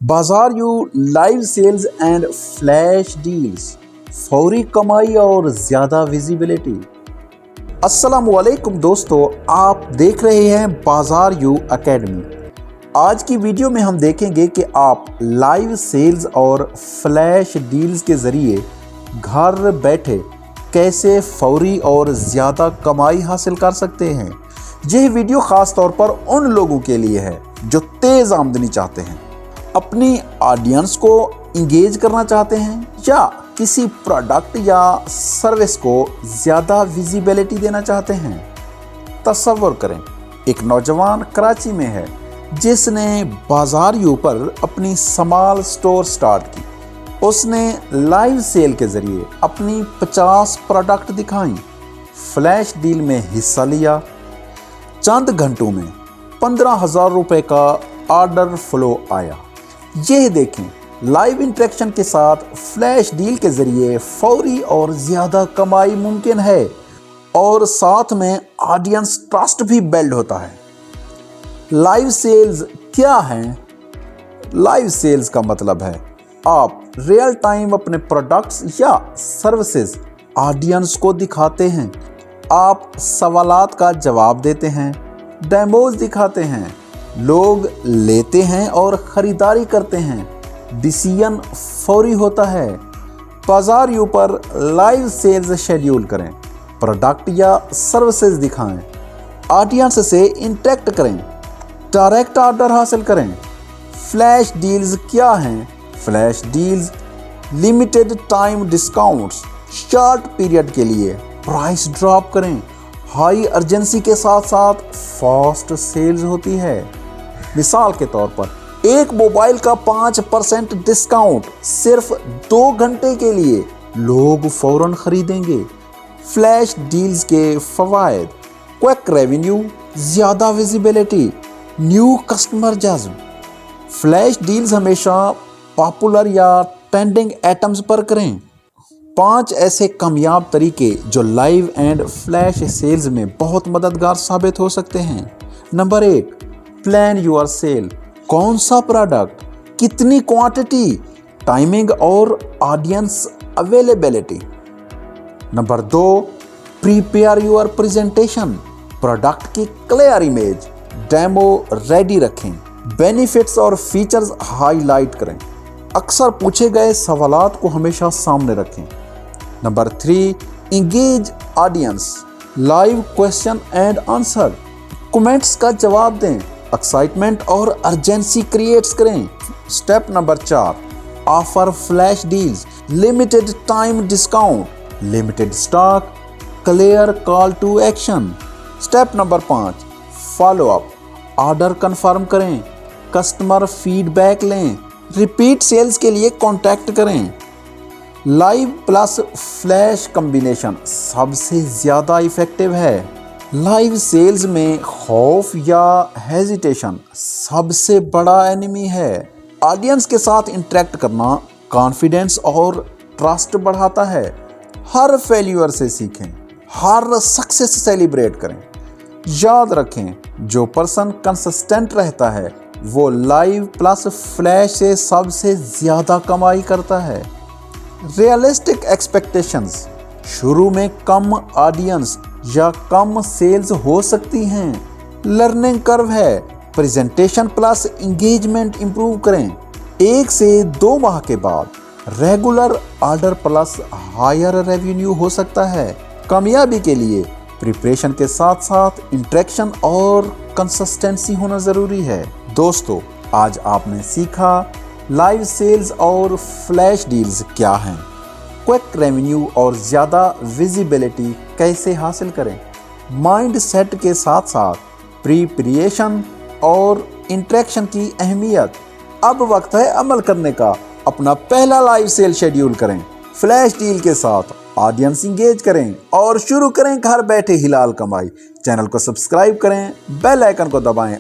बाजार you live sales and flash deals, फौरी कमाई और ज़्यादा विजिबिलिटी। अस्सलामुअलैकुम दोस्तों, आप देख रहे हैं बाजार यू एकेडमी। आज की वीडियो में हम देखेंगे कि आप लाइव सेल्स और फ्लैश डील्स के ज़रिए घर बैठे कैसे फौरी और ज़्यादा कमाई हासिल कर सकते हैं। यह वीडियो ख़ास तौर पर उन लोगों के लिए है जो तेज़ आमदनी चाहते हैं, अपनी ऑडियंस को इंगेज करना चाहते हैं या किसी प्रोडक्ट या सर्विस को ज़्यादा विजिबिलिटी देना चाहते हैं। तसव्वुर करें, एक नौजवान कराची में है जिसने बाजार यू पर अपनी स्मॉल स्टोर स्टार्ट की। उसने लाइव सेल के ज़रिए अपनी 50 प्रोडक्ट दिखाई, फ्लैश डील में हिस्सा लिया। चंद घंटों में 15,000 रुपये का ऑर्डर फ्लो आया। यह देखें, लाइव इंटरेक्शन के साथ फ्लैश डील के ज़रिए फौरी और ज़्यादा कमाई मुमकिन है और साथ में ऑडियंस ट्रस्ट भी बिल्ड होता है। लाइव सेल्स क्या हैं? लाइव सेल्स का मतलब है आप रियल टाइम अपने प्रोडक्ट्स या सर्विसेज ऑडियंस को दिखाते हैं। आप सवालात का जवाब देते हैं, डेमोज दिखाते हैं, लोग लेते हैं और ख़रीदारी करते हैं, डिसीजन फौरी होता है। बाजार यू पर लाइव सेल्स शेड्यूल करें, प्रोडक्ट या सर्विसेज दिखाएं, ऑडियंस से इंटरेक्ट करें, डायरेक्ट ऑर्डर हासिल करें। फ्लैश डील्स क्या हैं? Flash deals limited time discounts, short period के लिए प्राइस ड्रॉप करें। हाई अर्जेंसी के साथ साथ फास्ट सेल्स होती है। मिसाल के तौर पर एक मोबाइल का 5% डिस्काउंट सिर्फ 2 घंटे के लिए, लोग फौरन खरीदेंगे। फ्लैश डील्स के फवायद: क्विक रेवेन्यू, ज़्यादा विजिबिलिटी, न्यू कस्टमर जज्ब। फ्लैश डील्स हमेशा पॉपुलर या ट्रेंडिंग आइटम्स पर करें। 5 ऐसे कामयाब तरीके जो लाइव एंड फ्लैश सेल्स में बहुत मददगार साबित हो सकते हैं। Number 1, plan your sale. कौन सा प्रोडक्ट, कितनी क्वांटिटी, टाइमिंग और audience availability. Number 2, prepare your presentation. Product की क्लियर इमेज, डेमो रेडी रखें, बेनिफिट्स और फीचर्स हाईलाइट करें। अक्सर पूछे गए सवालात को हमेशा सामने रखें। Number 3, engage audience. Live question and answer, comments का जवाब दें, एक्साइटमेंट और अर्जेंसी क्रिएट्स करें। Step number 4, offer flash deals, limited time discount, limited stock, clear call to action. Step number 5, follow up, order confirm करें, customer feedback लें, repeat sales के लिए contact करें। लाइव प्लस फ्लैश कॉम्बिनेशन सबसे ज़्यादा effective है। Live sales में खौफ या हेजिटेशन सबसे बड़ा एनिमी है। ऑडियंस के साथ इंटरेक्ट करना कॉन्फिडेंस और ट्रस्ट बढ़ाता है। हर फेल्यूर से सीखें, हर सक्सेस सेलिब्रेट करें। याद रखें, जो पर्सन कंसिस्टेंट रहता है वो लाइव प्लस फ्लैश से सबसे ज़्यादा कमाई करता है। रियलिस्टिक एक्सपेक्टेशंस: शुरू में कम ऑडियंस या कम सेल्स हो सकती हैं। लर्निंग कर्व है, प्रेजेंटेशन प्लस इंगेजमेंट इंप्रूव करें। 1 से 2 माह के बाद regular order plus higher revenue हो सकता है। कामयाबी के लिए प्रिपरेशन के साथ साथ इंटरेक्शन और कंसिस्टेंसी होना ज़रूरी है। दोस्तों, आज आपने सीखा लाइव सेल्स और फ्लैश डील्स क्या हैं, क्विक रेवेन्यू और ज़्यादा विजिबिलिटी कैसे हासिल करें, माइंड सेट के साथ साथ प्रिपरेशन और इंटरेक्शन की अहमियत। अब वक्त है अमल करने का। अपना पहला लाइव सेल शेड्यूल करें, फ्लैश डील के साथ ऑडियंस इंगेज करें और शुरू करें घर बैठे हिलाल कमाई। चैनल को सब्सक्राइब करें, बेल आइकन को दबाएं